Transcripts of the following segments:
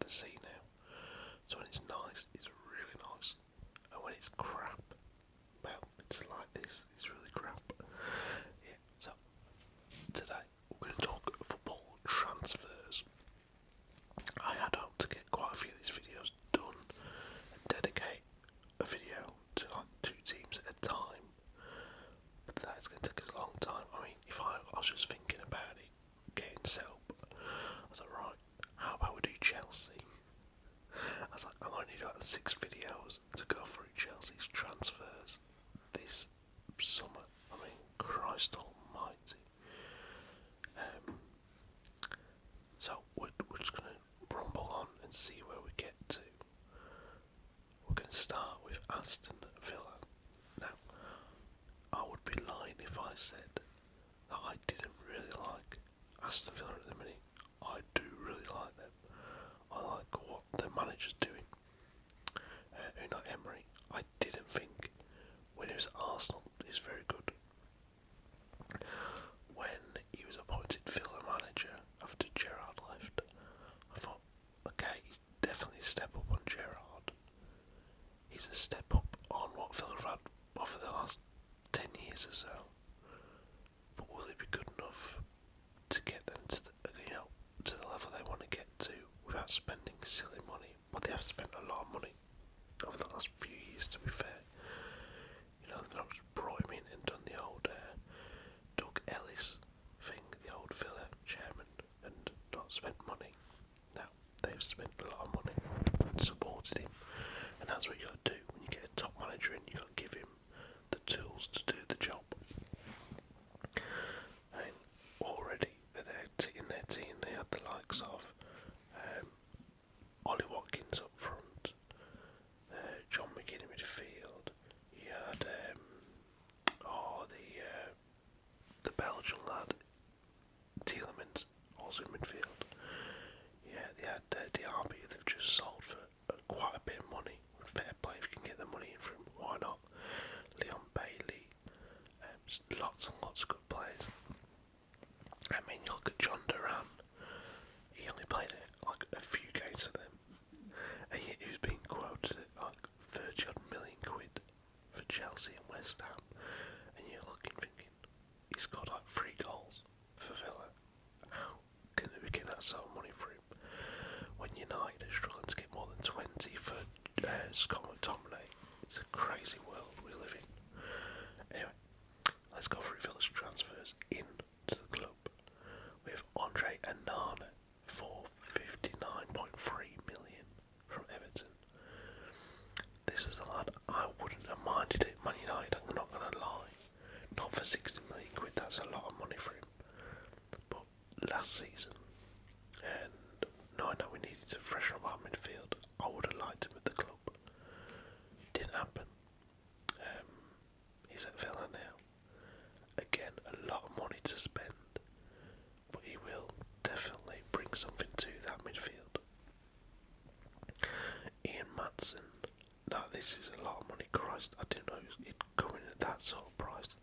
the sea now. So when it's nice, it's really nice. And when it's crap, well, it's like this, it's really crap. Yeah, so today we're going to talk football transfers. I had hoped to get quite a few of these videos done and dedicate a video to like 2 teams at a time, but that's going to take us a long time. I mean, if I was just thinking about it, getting set up, I was like, right, how about we do Chelsea? I was like, I might need about 6 videos to go through Chelsea's transfers this summer. I mean, Christ almighty. So we're just going to rumble on and see where we get to. We're going to start with Aston Villa. Now, I would be lying if I said that I didn't really like Aston Villa at the minute. I do really like them. I like what the manager's doing. Unai Emery, I didn't think when he was at Arsenal he was very good. When he was appointed Villa manager after Gerrard left, I thought, okay, he's definitely a step up on Gerrard. He's a step up on what Villa have had over the last 10 years or so. But will he be good enough to get them to the level they want to get to without spending silly money? Well, they have spent a lot of money over the last few years, to be fair. You know, they've not just brought him in and done the old Doug Ellis thing, the old Villa chairman, and not spent money. Now, they've spent a lot of money and supported him, and that's what you got to do when you get a top manager in. You got to give him the tools to do the job. And already in their team, they had the likes of Ollie Watkins up front, John McGinn in midfield. He had the Belgian lad Tielemans also in midfield. Yeah, they had Diaby they've just sold for quite a bit of money. Fair play if you can get the money in for him. Why not? Leon Bailey, lots and lots of good players. I mean, you look at John Duran. He only played like a few games for them, and yet he was being quoted at like 30 odd million quid for Chelsea and West Ham. And you're looking, thinking, he's got like 3 goals for Villa. How can they be getting that sort of money for him? When United are struggling to get more than 20 for Scott McTominay, it's a crazy world we live in. Anyway, let's go through Villa's transfers into the club. We have Andre Onana for 59.3 million from Everton. This is a lad I wouldn't have minded it, Man United, I'm not going to lie. Not for 60 million quid, that's a lot of money for him. But last season, and knowing that we needed to freshen up our midfield, I would have liked him at the club. Didn't happen. He's at Villa now. Again, a lot of money to spend, but he will definitely bring something to that midfield. Ian Maatsen. Now this is a lot of money. Christ, I didn't know it'd come in at that sort of price.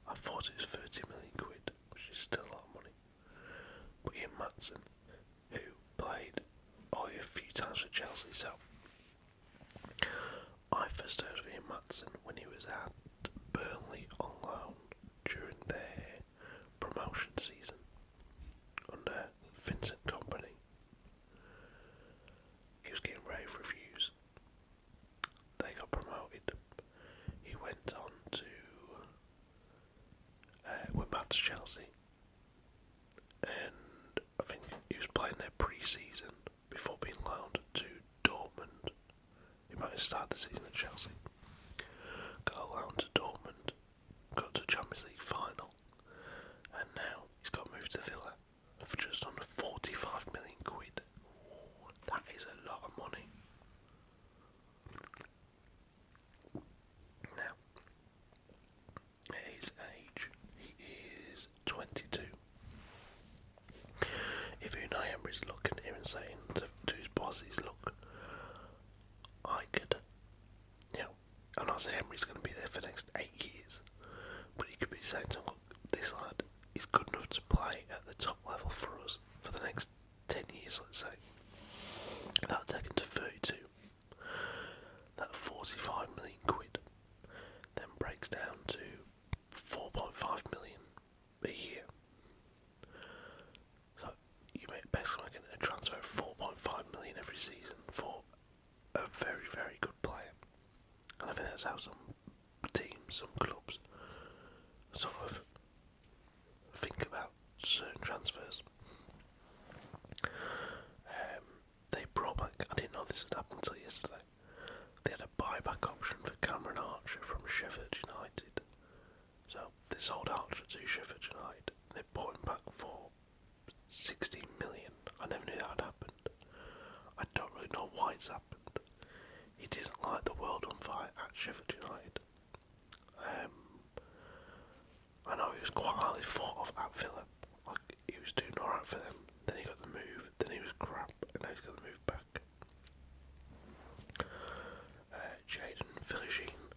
I thought it was 30 million quid, which is still a lot of money. But Ian Maatsen, who played only a few times for Chelsea, so I first heard of Ian Maatsen when he was at Burnley on loan during their promotion season under Vincent Kompany. He was getting rave reviews. They got promoted. He went on to went back to Chelsea, and I think he was playing their pre-season before being loaned to Dortmund. He might have started the season at Chelsea. Got a loan to Dortmund, got to Champions League final, and now he's got moved to Villa for just under 45 million quid. Ooh, that is a lot of money. Now, his age, he is 22. If Unai Emery's looking at him and saying to his bosses, look, I could, I'm not saying Emery's going to be there for the next 8 years, but he could be saying to him, look, this lad is good enough to play at the top level for us for the next 10 years, let's say. That'll take him to 32. That 45 million quid then breaks down to 4.5 million a year. So you basically making a transfer of 4.5 million every season for a very, very good player. And I think that's how some teams, some clubs sort of think about certain transfers. They brought back, I didn't know this had happened until yesterday, they had a buyback option for Cameron Archer from Sheffield United. So they sold Archer to Sheffield United. They bought him back for 16 million. I never knew that had happened. I don't really know why it's happened. He didn't light the world on fire at Sheffield United. I know he was quite highly thought of at Villa. Like, he was doing alright for them. Then he got the move. Then he was crap. And now he's got the move back. Jadon Philogene.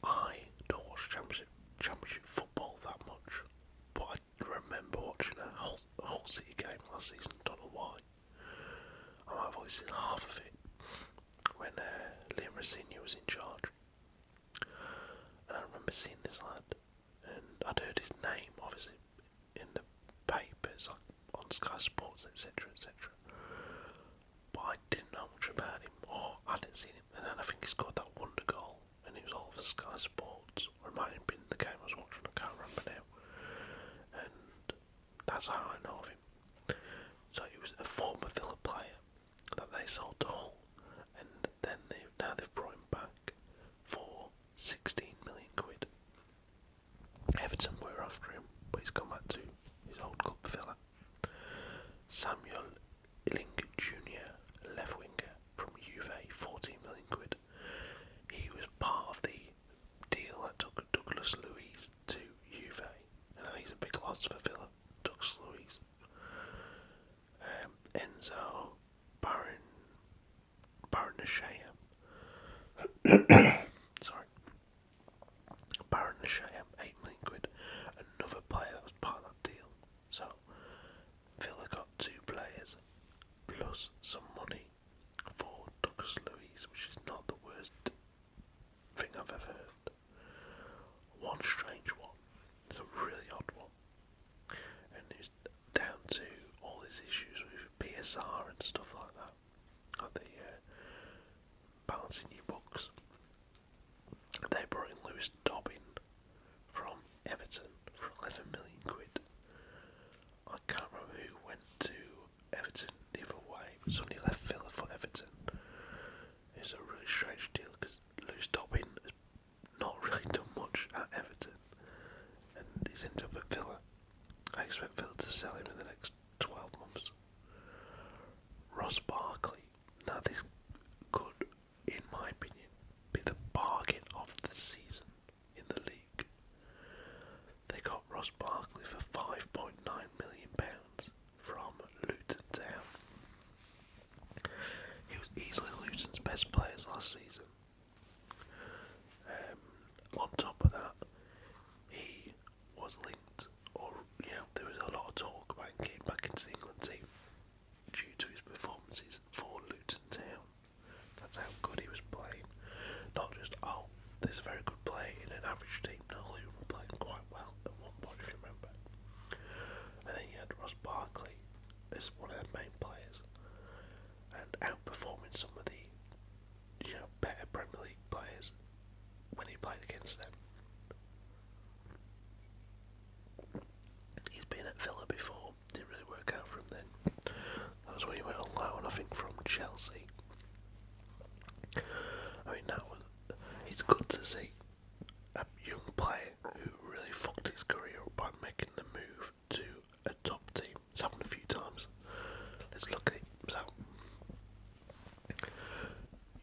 I don't watch championship football that much, but I remember watching a whole City game last season. Don't know why. I might have only seen half of it when Liam Rosenior was in charge. And I remember seeing this lad, and I'd heard his name obviously in the papers, like on Sky Sports, etc., etc. But I didn't know much about him, or I hadn't seen him. And then I think he scored that wonder goal, and it was all over Sky Sports, or it might have been the game I was watching, I can't remember now. And that's how I know of him. So he was a former Villa player that they sold to Hull, and then now they've brought him back for 16 million quid. Everton were after him, but he's come back to his old club Villa. Samuel Iling Jr., left winger from Juve, 14 million quid. He was part of the deal that took Douglas Luiz to Juve. And he's a big loss for Villa, Douglas Luiz. Enzo Baranashaya. Sorry. Baranashaya, 8 million quid. Another player that was part of that deal. So Villa got 2 players plus some money for Douglas Luiz, which is not the worst thing I've ever heard. One strange one. It's a really odd one. And it's down to all these issues with PSR and stuff like that. Like the balancing your books. They brought in Lewis Dobbin from Everton for 11 million quid. I can't remember who went to Everton the other way, but somebody left Villa for Everton. It's a really strange deal because Lewis Dobbin has not really done much at Everton, and he's ended up at Villa. I expect Villa to sell him in the next 12 months. Ross Barkley. Now this could, in my opinion, be the bargain of the season in the league. They got Ross Barkley for £5.9 million from Luton Town. He was easily Luton's best players last season. On top of that, he was linked, or there was a lot of talk about him getting back into the England team due to his performances for Luton Town. That's how good he was playing. Not just, there's a very good player in an average team. No, Luton were playing quite well at one point, if you remember. And then you had Ross Barkley as one of their main players, and outperforming some of the better Premier League players when he played against them. He's been at Villa before, didn't really work out for him then. That was when he went on loan, I think, from Chelsea. I mean, it's good to see a young player who really fucked his career up by making the move to a top team. It's happened a few times. Let's look at it. So,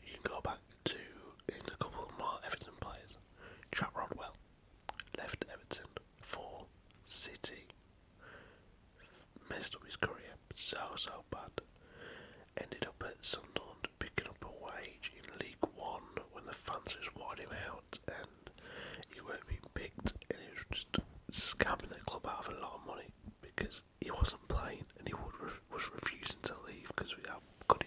you can go back to a couple of more Everton players. Jack Rodwell left Everton for City. Messed up his career so bad. Ended up at Sunderland picking up a wage in League One when the fans just wanted him out, and he weren't being picked, and he was just scamming the club out of a lot of money because he wasn't playing, and he was refusing to leave because of how good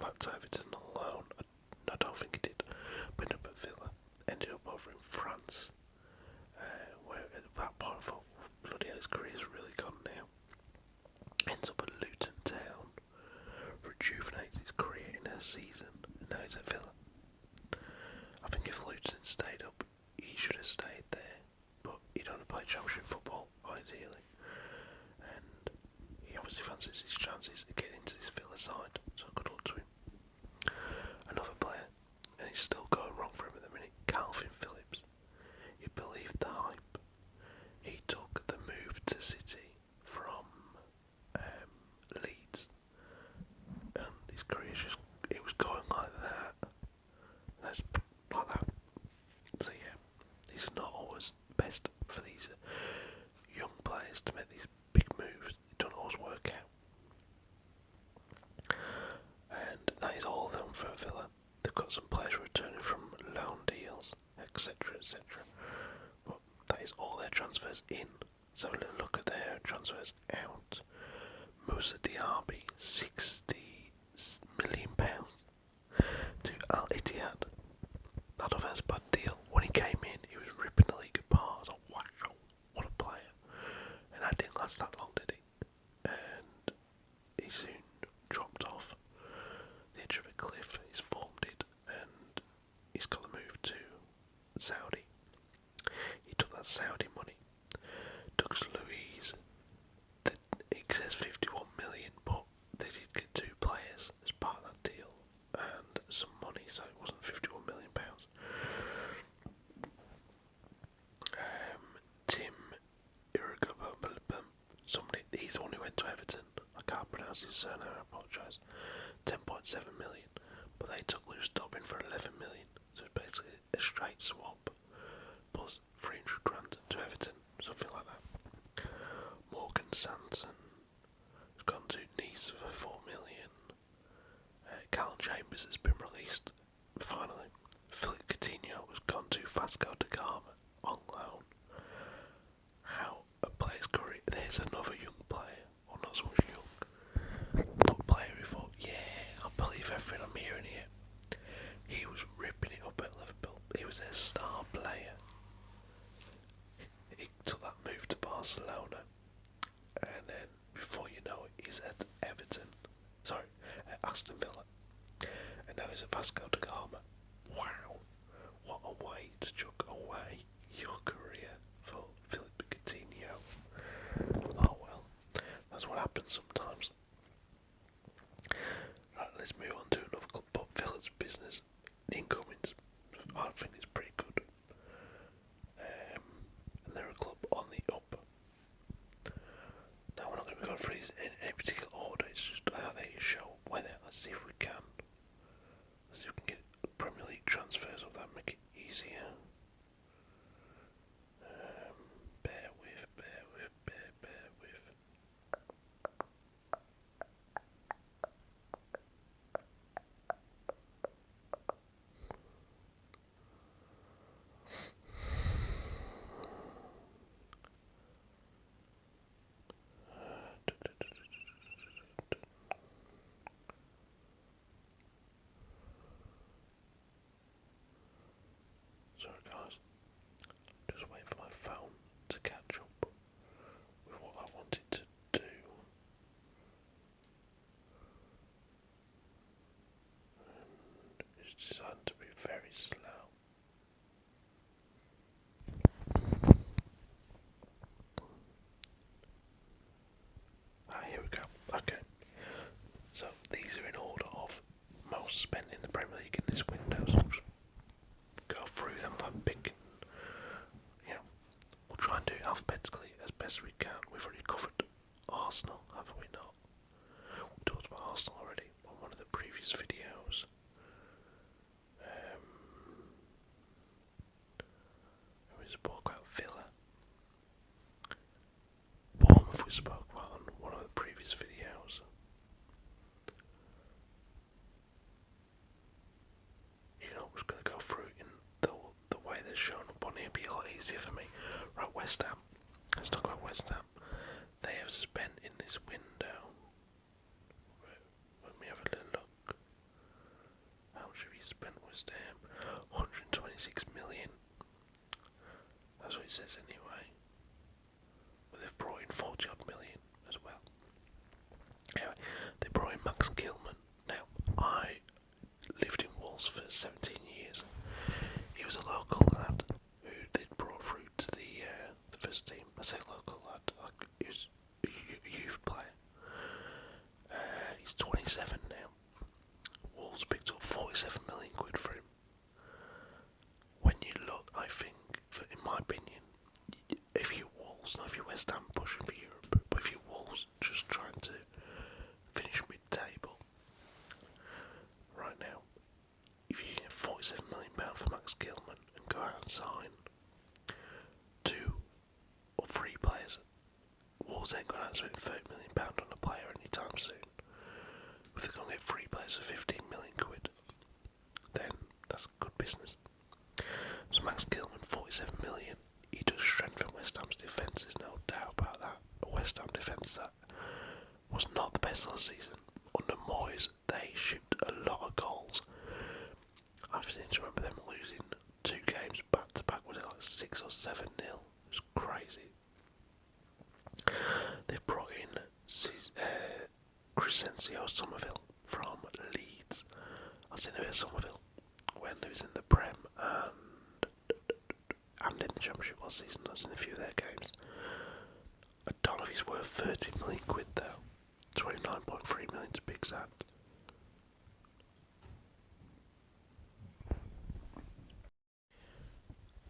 back to Everton on loan. I don't think he did. But ended up at Villa. Ended up over in France. Where at that point I thought, bloody hell, his career's really gone now. Ends up at Luton Town. Rejuvenates his career in a season. And now he's at Villa. I think if Luton stayed up, he should have stayed there. But he'd only play championship football, ideally. And he obviously fancies his chances of getting into this Villa side. So good luck to him. Another player, and it's still going wrong for him at the minute, Calvin Phillips. He believed the hype. He took the move to City from Leeds. And his career just, it was going like that. That's like that. So yeah, it's not always best for these young players to make these big moves. It don't always work out. And that is all of them for Villa. They've got some players returning from loan deals, etc, etc. But that is all their transfers in. So have a little look at their transfers out. Moussa Diaby, £60 million to Al Ittihad. Not a bad deal. When he came in, he was ripping the league apart. I was like, wow, what a player. And that didn't last that long, did it? And he soon dropped off the edge of a cliff. He's formed it, and he's got the move to Saudi. He took that Saudi money. Douglas Luiz, it says 51 million, but they did get 2 players as part of that deal and some money, so it wasn't £51 million. Tim Iragabababam, somebody, he's the one who went to Everton. I can't pronounce his surname, I apologise. 10.7 million, but they took Lewis Dobbin for 11 million, so it's basically a straight swap plus 300 grand to Everton, something like that. Morgan Sanson has gone to Nice for 4 million. Callum Chambers has been released finally. Philip Coutinho has gone to Vasco da Gama on loan. How a player's career. There's another young player, or not so much young, but player who thought, yeah, I believe everything I'm hearing here. He was ripping it up at Liverpool. He was their star player. He took that move to Barcelona, and then before you know it, he's at Everton. Sorry, at Aston Villa, and now he's at Vasco da Gama. Wow, what a way to chuck away your career for Philip Coutinho. Oh well, that's what happens sometimes. Right, let's move on to another club. But Villa's business, the incomings, I think it's pretty good. And they're a club on the up. Now we're not going to be going through these in any particular order, it's just how they show whether. Let's see if we can. Let's see if we can get Premier League transfers of that, make it easier. Bear with. Sorry guys, just waiting for my phone to catch up with what I wanted to do. And it's designed to be very slow. Here we go. Okay. So these are in order of most spent in the Premier League in this window. So go through them by picking. You know, we'll try and do it alphabetically as best we can. We've already covered Arsenal, haven't we not? We talked about Arsenal already on one of the previous videos. We spoke about Villa. Bournemouth we spoke about on one of the previous videos. You know, I'm just going to go through in the way they're shown up on here, be a lot easier for me. Right, West Ham. Let's talk about West Ham. They have spent in this window. Let me have a little look. it says anyway. But they've brought in 40 odd million as well. Anyway, they brought in Max Gilman. Now, I lived in Wolves for 17 years. He was a local lad who they'd brought through to the first team. I say local lad, like he was a youth player. He's 27 now. Wolves picked up 47 million quid for him. When you look, I think, in my opinion, if you Wolves, not if you West Ham pushing for Europe, but if you Wolves just trying to finish mid-table, right now, if you get £47 million for Max Gilman and go out and sign 2 or 3 players, Wolves ain't going to spend £30 million on a player anytime soon. If they're going to get 3 players for 15 million quid, then that's good business. So Max Gilman, 47 million, he does strengthen West Ham's defence, there's no doubt about that. A West Ham defence that was not the best last season. Under Moyes, they shipped a lot of goals. I seem to remember them losing 2 games back to back, was it like 6 or 7-0? It was crazy. They've brought in Crescencio Somerville from Leeds. I've seen a bit of Somerville when he was in the Prem and in the Championship last season. I was in a few of their games. I don't know if he's worth 30 million quid though. 29.3 million to be exact.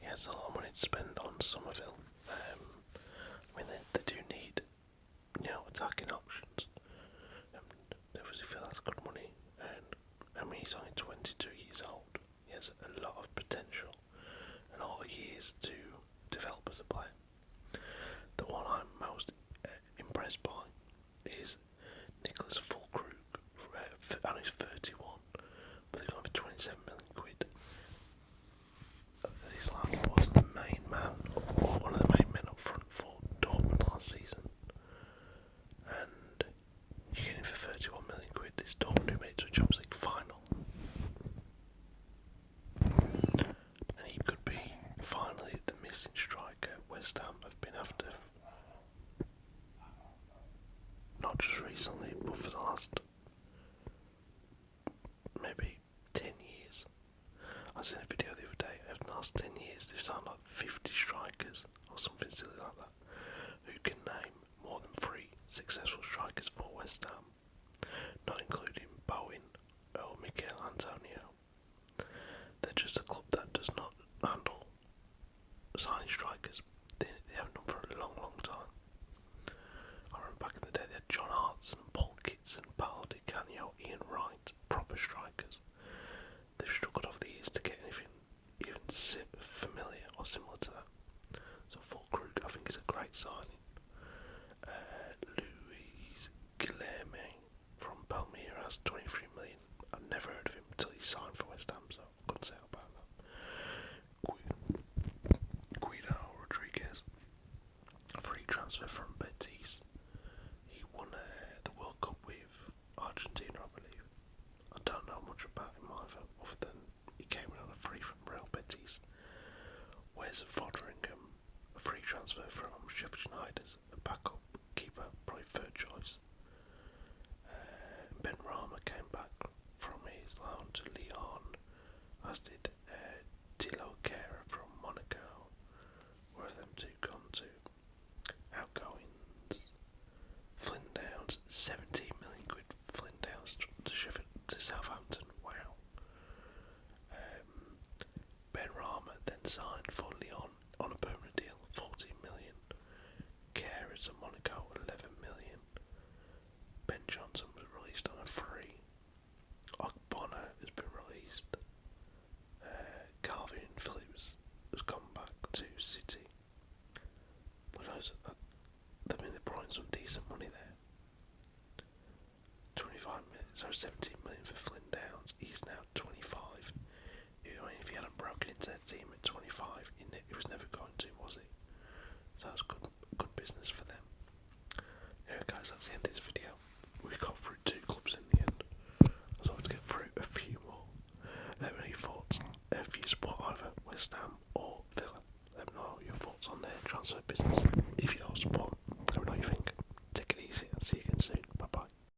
Yeah, it's a lot of money to spend on Somerville. I mean, they do need, attacking options. They obviously feel that's good money. And I mean, he's only 22 years old. He has a lot of potential and a lot of years to develop as a player. The one I'm most impressed by is Nicholas Fulkrug, and he's 31, but they're going for 27 million quid. This lad was the main man, or one of the main men up front for Dortmund last season, and you get him for 31 million quid. This Dortmund who made it to a Champions League final, and he could be finally the missing striker West Ham have been after. Not just recently, but for the last maybe 10 years. I seen a video the other day, over the last 10 years they've signed like 50 strikers or something silly like that. Who can name more than 3 successful strikers for West Ham? Not including Bowen or Mikel Antonio. They're just a club that does not handle signing strikers. They haven't done for a long, long time. I remember back in the day they had John Hartson, Paul Kitson, Paolo Di Canio, Ian Wright, proper strikers. They've struggled over the years to get anything even familiar or similar to that. So Fulkrug, I think, is a great signing. Luis Guilherme from Palmeiras, 23 million. I've never heard of him until he signed for West Ham, so I couldn't say about that. Guido Rodriguez, a free transfer from Betis. He won the World Cup with Argentina, I believe. I don't know much about him either, other than he came in on a free from Real Betis. Wes Foderingham, a free transfer from Sheffield United, a backup keeper, probably third choice. Ben Rama came back from his loan to Lyon, as did Thilo Kehrer from Monaco. Where have them 2 gone to? Outgoings. Flynn Downs, 17 million quid. Flynn Downs to Southampton. Wow. Ben Rama then signed for Lyon on a permanent deal, 14 million. Kehrer to Monaco, 11 million. Ben Johnson was released on a free. Ogbonna has been released. Calvin Phillips has gone back to City. But they brought in some decent money there. 25 million, so 17 million for Flynn Downs. He's now 25. I mean, if he hadn't broken into that team at 25, he was never going to, was he? So that's good business for them. Anyway, guys, that's the end of